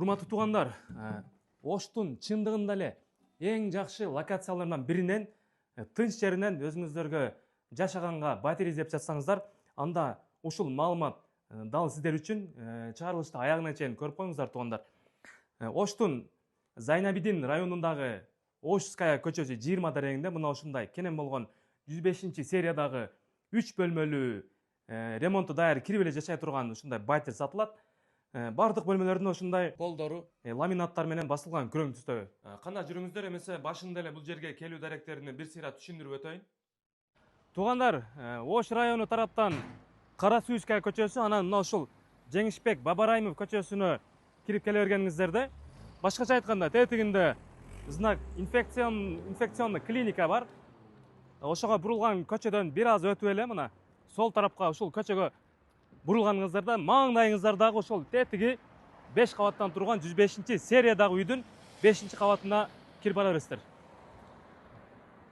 Урматтуу туугандар, Оштун чындыгында эле эң жакшы локацияларынан биринен, тынч жеринен өзүңүздөргө жашаганга батир издеп жатсаңыздар, анда ушул маалымат дал сиздер үчүн чыгарылышты аягына чейин көрүп коюңуздар туугандар. Оштун Зайнабидин районундагы Ошская көчөсү 20 дарегинде мына ушундай кенен болгон 105-сериядагы 3 бөлмөлүү ремонту даяр кирип эле жашай турган ушундай батир сатылат. Бардык бөлмөлөрүндө ушундай полдору ламинаттар менен басылган күрөң түстө. Кандай жүрүңүздөр, эмесе башында эле бул жерге келүү даректерин бир сыйра түшүндүрүп өтөйүн. Туугандар, Ош району тараптан Кара Сүйүская көчөсү, анан мына ушул Жеңишбек Бабарайымов көчөсүнө кирип келе бергениңиздерде, башкача айтканда, тетигинде знак инфекционный клиника бар. Ошого бурулган көчөдөн бир аз өтүп эле мына сол тарапка ушул көчөгө бурулганыңыздарда маңдайыңыздардагы ошол тетиги 5 кабаттан турган 105-сериядагы үйдүн 5-кабатына кирип бара бересиздер.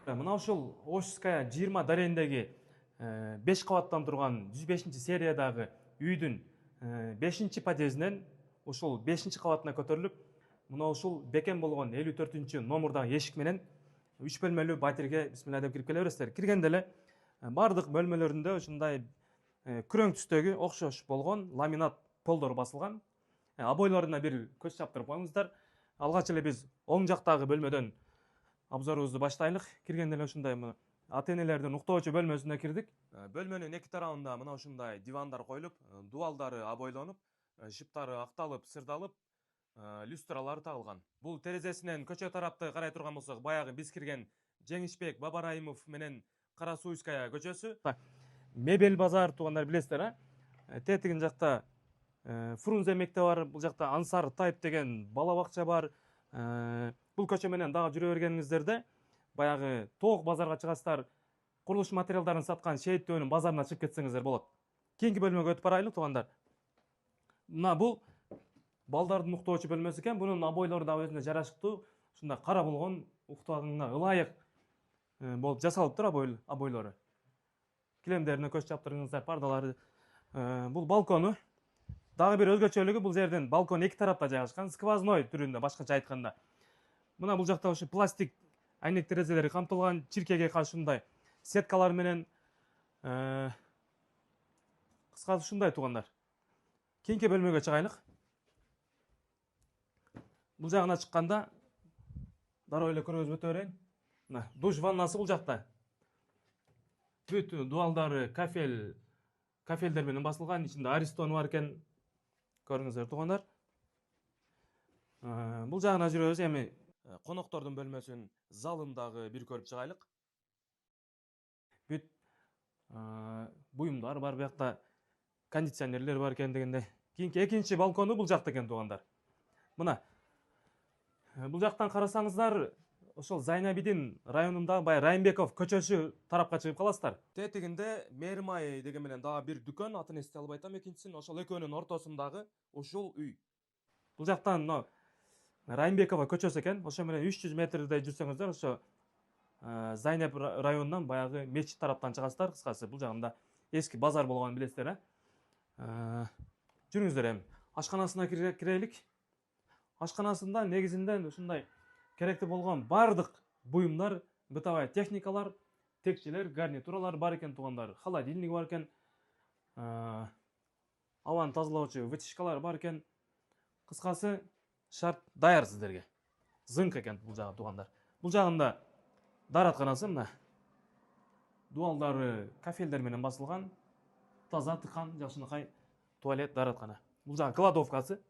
Мына ушул Ошская 20 дарегиндеги 5 кабаттан турган 105-сериядагы үйдүн 5-подъездинен ушул 5-кабатына көтөрүлүп, мына ушул бекен болгон 54-номурдагы эшик менен 3 бөлмөлүү батирге бисмилла деп кирип келе бересиздер. Киргенде эле бардык бөлмөлөрүндө ушундай күрөң түстөгү окшош болгон ламинат полдор басылган. Обойлоруна бир көз чаптырып коюңуздар. Алгач эле биз оң жактагы бөлмөдөн обзорубузду баштайлык. Киргенде эле ушундай ата энелердин уктоочу бөлмөсүнө кирдик. Бөлмөнүн эки тарабында мына ушундай дивандар коюлуп, дубалдары обойлонуп, шыптары акталып, сырдалып, люстралар тагылган. Бул терезесинен көчө тарапты карай турган болсок, баягы биз кирген Жеңишбек Бабарайымов менен Кара Сүйүская көчөсү. Мебель базар туугандар, билесиздер, тетигин жакта Фрунзе мектеби бар, бул жакта Ансар Тайп деген бала бакча бар. Бул көчө менен дагы жүрө бергениңиздерде, баягы Тоок базарга чыгасыздар, курулуш материалдарын саткан Шейитөөнүн базарына чыгып кетсеңиздер болот. Кийинки бөлмөгө өтүп барайлы туугандар. Мына бул балдардын уктоочу бөлмөсү экен. Бунун обойлору да өзүнө жарашыктуу, ушундай кара болгон, уктаганга ылайык болуп жасалыптыр обойлору. Килемдерине көз чаптырыңыздар, пардалары. Бул балкону. Дагы бир өзгөчөлүгү, бул жерден балкон эки тарапта жайгашкан, сквозной түрүндө, башкача айтканда. Мына бул жакта ушу пластик айнек терезелери камтылган, чиркеге каршы ушундай сеткалар менен. Кыскасы ушундай туугандар. Кийинки бөлмөгө чыгайлык. Бул жагына чыкканда дароо эле көргөзүп өтө берейин. Мына душ ваннасы бул жакта. Бүт дуалдары кафелдер менен басылган, ичинде Аристон бар экен. Көрүңүздөр туугандар. Бул жагына жүрөбүз. Эми коноктордун бөлмөсүн залындагы бир көрүп чыгайлык. Бүт буюмдар бар, буякта кондиционерлер бар экен дегенде. Кийинки экинчи балкону бул жакта экен туугандар. Мына бул жактан карасаңыздар, ошол Зайнабидин районундагы бай Райымбеков көчөсү тарапка чыгып каласыздар. Тетигинде Мээрмай деген менен дагы бир дүкөн, атын эстей албай атам экинчисин, ошол экөөнүн ортосундагы ушул үй. Бул жактан мына Райымбекова көчөсү экен. Ошо менен 300 метрдей жүрсөңүздөр, ошо Зайнаб районунан баягы мечит тараптан чыгасыздар. Кыскасы бул жагында эски базар болгонун билесиздер, Жүрүңүздөр, эми ашканасына кирелик. Ашканасында негизинде ушундай керектүү болгон бардык буюмдар, бытовая техникалар, текчелер, гарнитуралар бар экен туугандар. Холодильник бар экен. Абаны тазалоочу вытяжкалар бар экен. Кыскасы шарт даяр сиздерге. Зыңк экен бул жагы туугандар. Бул жагында дааратканасы, мына дуалдары кафелдер менен басылган, таза, тыкан, жакшынакай туалет, даараткана. Бул жагы кладовкасы.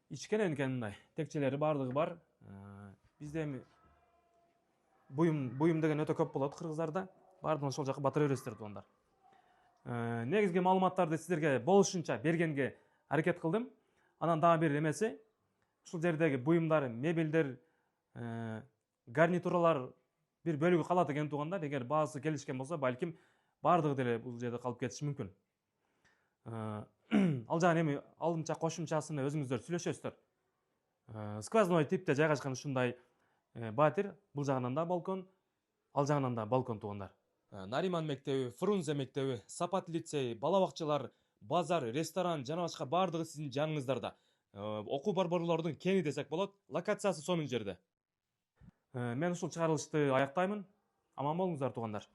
Ичкенен экен, мындай текчелери бардыгы бар. Бизде эми буюм деген өтө көп болот кыргыздарда. Бардыгын ошол жака батыра бересиздер туугандар. Негизги маалыматтарды сиздерге болушунча бергенге аракет кылдым. Анан дагы бир эмеси, ушул жердеги буюмдар, мебелдер, гарнитуралар бир бөлүгү калат экен туугандар. Эгер баасы келишкен болсо, балким бардыгы деле бул жерде калып кетиши мүмкүн. Ал жагын эми алымча кошумчасыны өзүңүздөр сүйлөшөсүздөр. Сквозной типте жайгашкан ушундай батир, бул жагынан да балкон, ал жагынан да балкон туугандар. Нариман мектеби, Фрунзе мектеби, Сапат лицей, бала бакчалар, базар, ресторан жана башка бардыгы сиздин жаныңыздарда. окуу борборлордун кени десек болот, локациясы сонун жерде. Мен ушул чыгарылышты аяктаймын. Аман болуңуздар, туугандар.